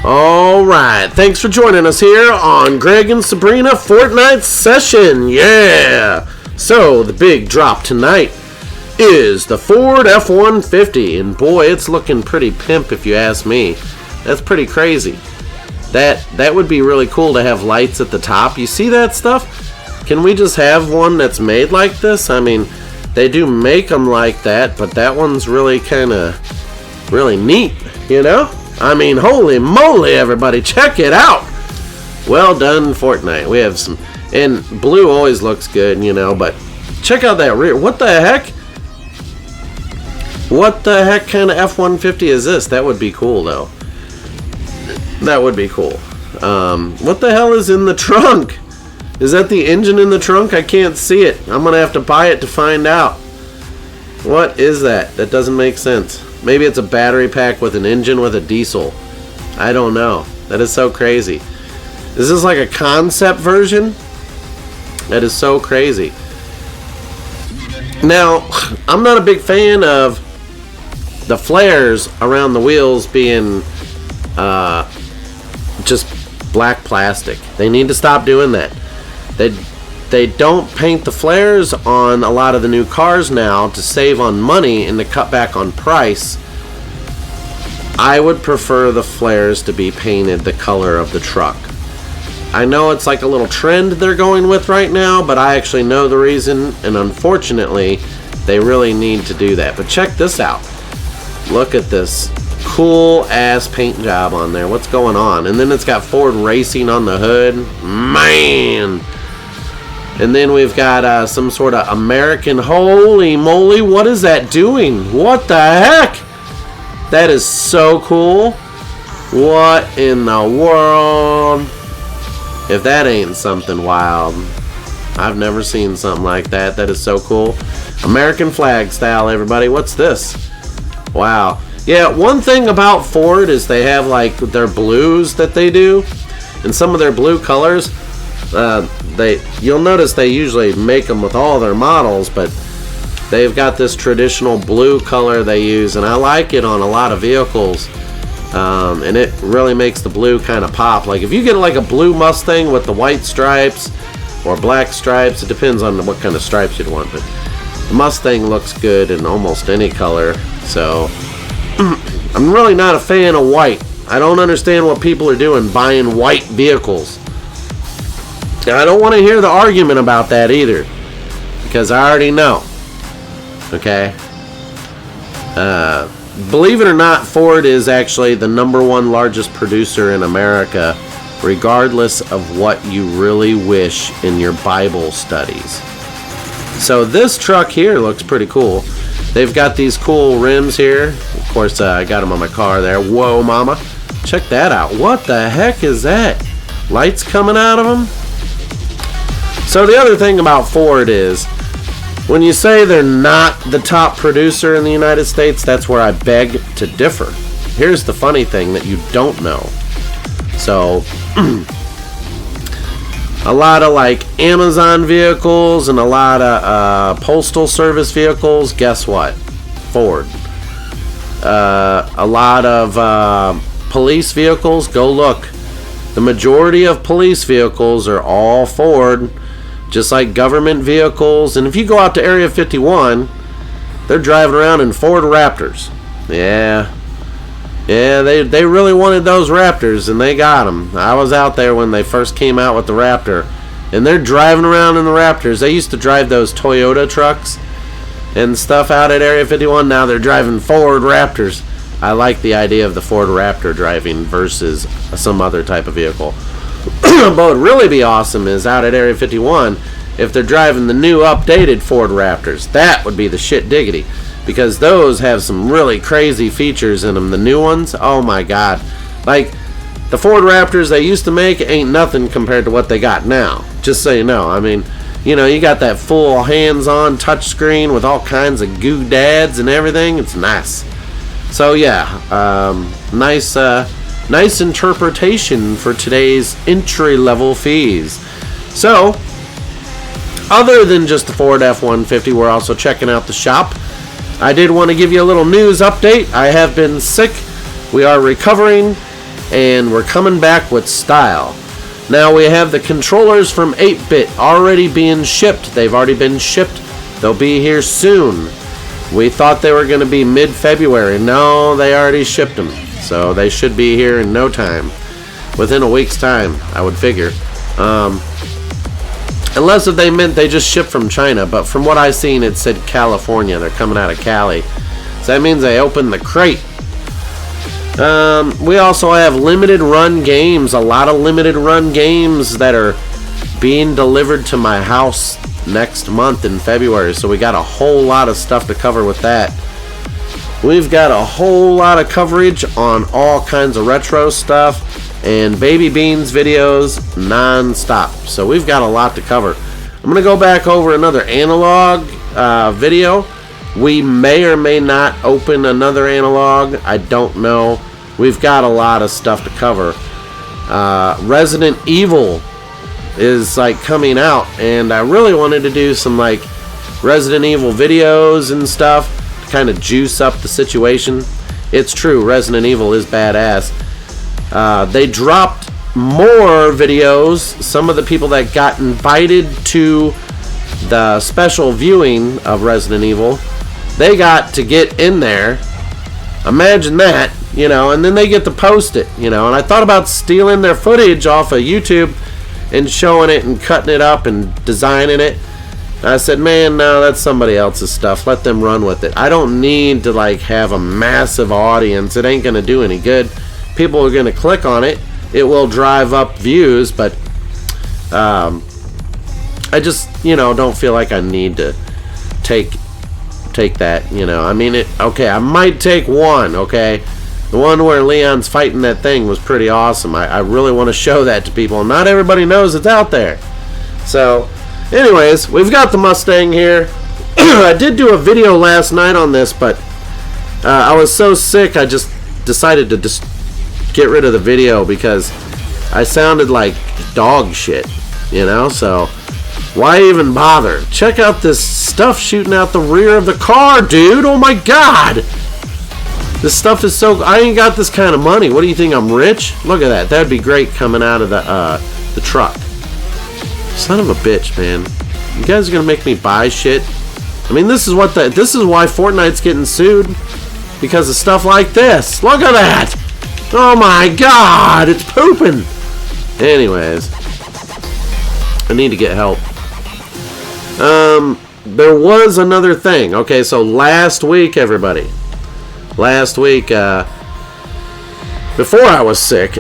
Alright, thanks for joining us here on Greg and Sabrina Fortnite Session. Yeah! So, the big drop tonight is the Ford F150. And boy, it's looking pretty pimp if you ask me. That's pretty crazy. That would be really cool to have lights at the top. You see that stuff? Can we just have one that's made like this? I mean, they do make them like that, but that one's really kind of really neat, you know? I mean, holy moly, everybody, check it out. Well done, Fortnite. We have some, and blue always looks good, you know, but check out that rear. What the heck? What the heck kind of F-150 is this? That would be cool, though. That would be cool. What the hell is in the trunk? Is that the engine in the trunk? I can't see it. I'm going to have to buy it to find out. What is that? That doesn't make sense. Maybe it's a battery pack with an engine with a diesel. I don't know. That is so crazy. Is this like a concept version? That is so crazy. Now, I'm not a big fan of the flares around the wheels being just black plastic. They need to stop doing that. They don't paint the flares on a lot of the new cars now to save on money and to cut back on price. I would prefer the flares to be painted the color of the truck. I know it's like a little trend they're going with right now, but I actually know the reason, and unfortunately, they really need to do that. But check this out. Look at this cool ass paint job on there. What's going on? And then it's got Ford Racing on the hood. Man! And then we've got some sort of American. Holy moly, what is that doing? What the heck? That is so cool. What in the world? If that ain't something wild. I've never seen something like that. That is so cool. American flag style, everybody. What's this? Wow. Yeah, one thing about Ford is they have like their blues that they do. And some of their blue colors, you'll notice they usually make them with all their models, but they've got this traditional blue color they use, and I like it on a lot of vehicles. And it really makes the blue kind of pop. Like if you get like a blue Mustang with the white stripes or black stripes, it depends on what kind of stripes you'd want, but the Mustang looks good in almost any color. So I'm really not a fan of white. I don't understand what people are doing buying white vehicles. I don't want to hear the argument about that either, because I already know. Okay? Believe it or not, Ford is actually the #1 largest producer in America, regardless of what you really wish in your Bible studies. So this truck here looks pretty cool. They've got these cool rims here. Of course, I got them on my car there. Whoa, mama. Check that out. What the heck is that? Lights coming out of them? So the other thing about Ford is, when you say they're not the top producer in the United States, that's where I beg to differ. Here's the funny thing that you don't know. So, a lot of like Amazon vehicles and a lot of postal service vehicles, guess what? Ford. A lot of police vehicles, go look. The majority of police vehicles are all Ford. Just like government vehicles. And if you go out to Area 51, they're driving around in Ford Raptors. Yeah, they really wanted those Raptors, and they got them. I was out there when they first came out with the Raptor, and they're driving around in the Raptors. They used to drive those Toyota trucks and stuff out at Area 51. Now they're driving Ford Raptors. I like the idea of the Ford Raptor driving versus some other type of vehicle. But what would really be awesome is out at Area 51 if they're driving the new updated Ford Raptors. That would be the shit diggity, because those have some really crazy features in them. The new ones, oh my god. Like the Ford Raptors they used to make ain't nothing compared to what they got now. Just so you know. I mean, you know, you got that full hands-on touchscreen with all kinds of doodads and everything. It's nice. So yeah, nice interpretation for today's entry-level fees. So, other than just the Ford F-150, we're also checking out the shop. I did want to give you a little news update. I have been sick. We are recovering. and we're coming back with style. Now we have the controllers from 8-Bit already being shipped. They've already been shipped. They'll be here soon. We thought they were going to be mid-February. No, they already shipped them. So they should be here in no time. Within a week's time, I would figure. Unless if they meant they just shipped from China. But from what I've seen, it said California. They're coming out of Cali. So that means they opened the crate. We also have limited run games. A lot of limited run games that are being delivered to my house next month in February. So we got a whole lot of stuff to cover with that. We've got a whole lot of coverage on all kinds of retro stuff and Baby Beans videos non-stop. So we've got a lot to cover. I'm going to go back over another analog video. We may or may not open another analog. I don't know. We've got a lot of stuff to cover. Resident Evil is like coming out, and I really wanted to do some like Resident Evil videos and stuff to kind of juice up the situation. It's true, Resident Evil is badass. They dropped more videos. Some of the people that got invited to the special viewing of Resident Evil, they got to get in there. Imagine that, you know, and then they get to post it, you know. And I thought about stealing their footage off of YouTube and showing it and cutting it up and designing it. I said, man, no, that's somebody else's stuff. Let them run with it. I don't need to like have a massive audience. It ain't gonna do any good. People are gonna click on it. It will drive up views, but I just, you know, don't feel like I need to take that, you know. I mean, okay, I might take one, okay. The one where Leon's fighting that thing was pretty awesome. I really want to show that to people. Not everybody knows it's out there. So, anyways, we've got the Mustang here. I did do a video last night on this, but I was so sick I just decided to just get rid of the video because I sounded like dog shit, you know. So why even bother? Check out this stuff shooting out the rear of the car, dude. Oh my god, this stuff is so... I ain't got this kind of money. What do you think, I'm rich? Look at that. That'd be great coming out of the truck. Son of a bitch, man. You guys are gonna make me buy shit. I mean, this is why Fortnite's getting sued, because of stuff like this. Look at that. Oh my god, it's pooping. Anyways, I need to get help. There was another thing. Okay, so last week, everybody. Last week, before I was sick,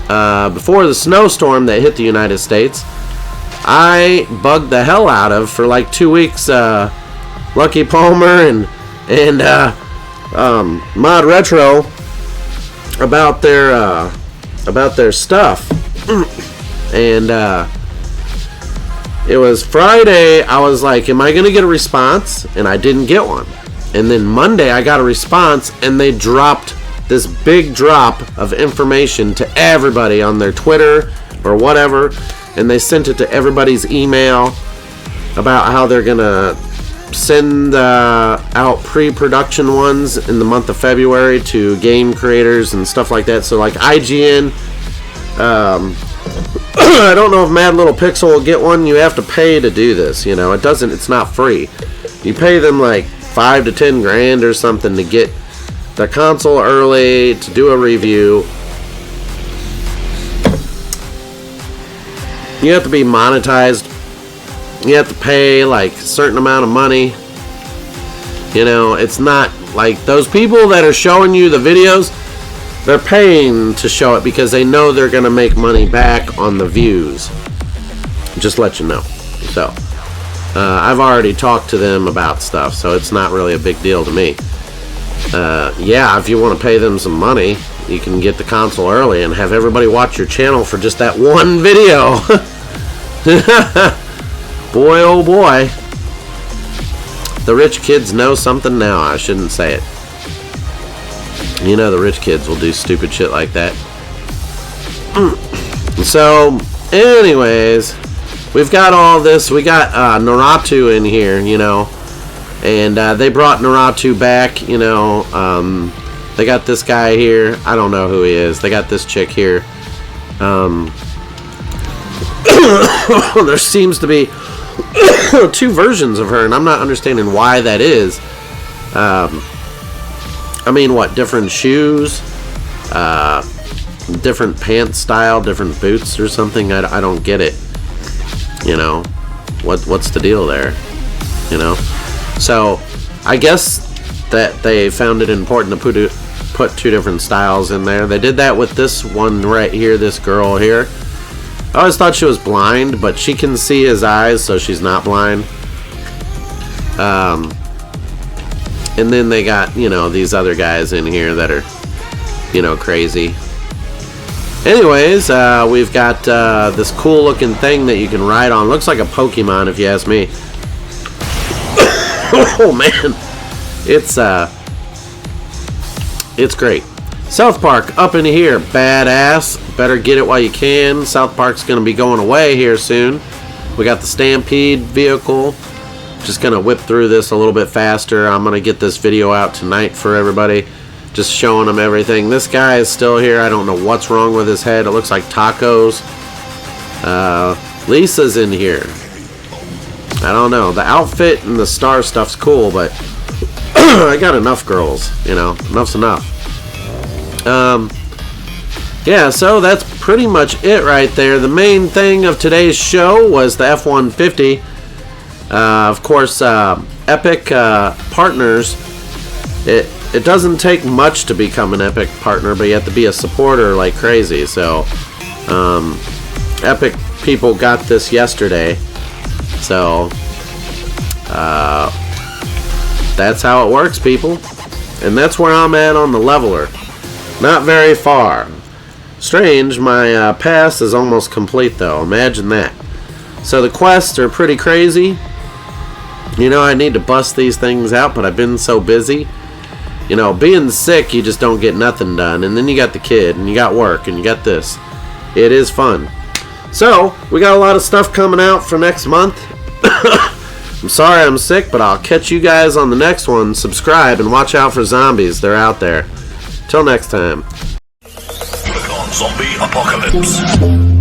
before the snowstorm that hit the United States, I bugged the hell out of, for like 2 weeks, Lucky Palmer and Mod Retro about their stuff. And it was Friday. I was like, am I gonna get a response? And I didn't get one. And then Monday I got a response, and they dropped this big drop of information to everybody on their Twitter or whatever, and they sent it to everybody's email about how they're gonna send out pre-production ones in the month of February to game creators and stuff like that. So like IGN, I don't know if Mad Little Pixel will get one. You have to pay to do this, you know. It's not free. You pay them like $5 to $10 grand or something to get the console early, to do a review. You have to be monetized. You have to pay like a certain amount of money. You know, it's not like those people that are showing you the videos, they're paying to show it because they know they're going to make money back on the views. Just let you know. So, I've already talked to them about stuff, so it's not really a big deal to me. Yeah, if you want to pay them some money, you can get the console early and have everybody watch your channel for just that one video. Boy, oh boy. The rich kids know something now. I shouldn't say it. You know the rich kids will do stupid shit like that. So, anyways, we've got all this. We got Naruto in here, you know. And they brought Naruto back, you know. They got this guy here. I don't know who he is. They got this chick here. There seems to be two versions of her, and I'm not understanding why that is. I mean, what, different shoes, different pant style, different boots or something? I don't get it. You know, what's the deal there? You know, so I guess that they found it important to put two different styles in there. They did that with this one right here, this girl here. I always thought she was blind, but she can see his eyes, so she's not blind. And then they got, you know, these other guys in here that are, you know, crazy. Anyways, we've got this cool looking thing that you can ride on. Looks like a Pokemon, if you ask me. Oh man, it's great. South Park up in here, badass. Better get it while you can. South Park's gonna be going away here soon. We got the Stampede vehicle. Just gonna whip through this a little bit faster. I'm gonna get this video out tonight for everybody, just showing them everything. This guy is still here. I don't know what's wrong with his head. It looks like tacos. Lisa's in here. I don't know. The outfit and the star stuff's cool, but I got enough girls, you know. Enough's enough. Yeah, so that's pretty much it right there. The main thing of today's show was the F-150. Of course, Epic partners. It doesn't take much to become an Epic partner, but you have to be a supporter like crazy. So, Epic people got this yesterday. So, that's how it works, people. And that's where I'm at on the leveler. Not very far. Strange, my pass is almost complete though. Imagine that. So the quests are pretty crazy. You know, I need to bust these things out, but I've been so busy. You know, being sick, you just don't get nothing done. And then you got the kid, and you got work, and you got this. It is fun. So, we got a lot of stuff coming out for next month. I'm sorry I'm sick, but I'll catch you guys on the next one. Subscribe and watch out for zombies. They're out there. Till next time. Click on Zombie Apocalypse.